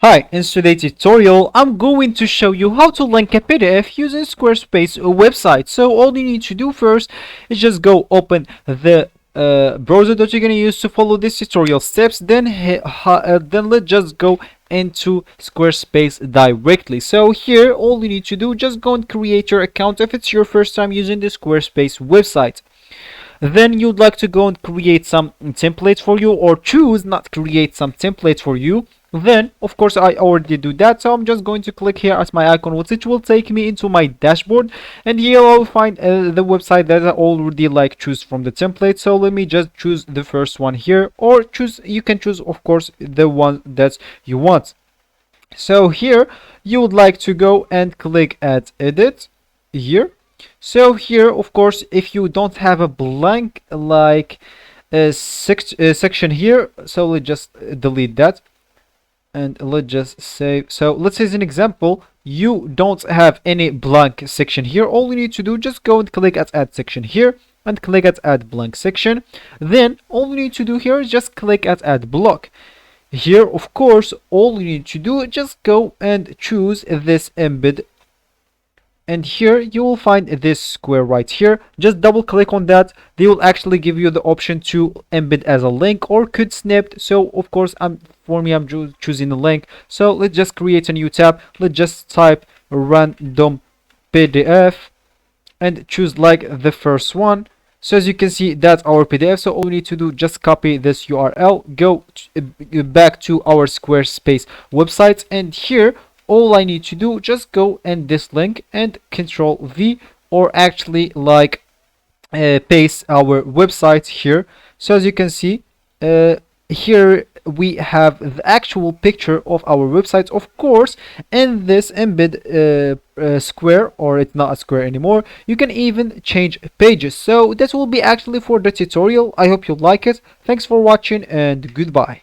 Hi, in today's tutorial, I'm going to show you how to link a PDF using Squarespace website. So all you need to do first is just go open the browser that you're going to use to follow this tutorial steps. Then let's just go into Squarespace directly. So here, all you need to do, just go and create your account if it's your first time using the Squarespace website. Then you'd like to go and create some templates for you, or choose not create some templates for you. Then of course I already do that, so I'm just going to click here at my icon, which will take me into my dashboard, and here I'll find the website that I already choose from the template. So let me just choose the first one here, or you can choose of course the one that you want. So here you would like to go and click at edit here. So here of course, if you don't have a blank section here, so let's just delete that, and let's just save. So let's say as an example, you don't have any blank section here. All you need to do, just go and click at add section here and click at add blank section. Then all you need to do here is just click at add block. Here of course, all you need to do, just go and choose this embed, and here you will find this square right here. Just double click on that. They will actually give you the option to embed as a link or could snip. So of course I'm choosing the link. So let's just create a new tab. Let's just type random PDF and choose the first one. So as you can see, that's our PDF. So all we need to do, just copy this URL, go back to our Squarespace website, and here all I need to do, just go and this link and Control V, or actually paste our website here. So as you can see, here we have the actual picture of our website, of course, and this embed square, or it's not a square anymore. You can even change pages. So that will be actually for the tutorial. I hope you like it. Thanks for watching, and goodbye.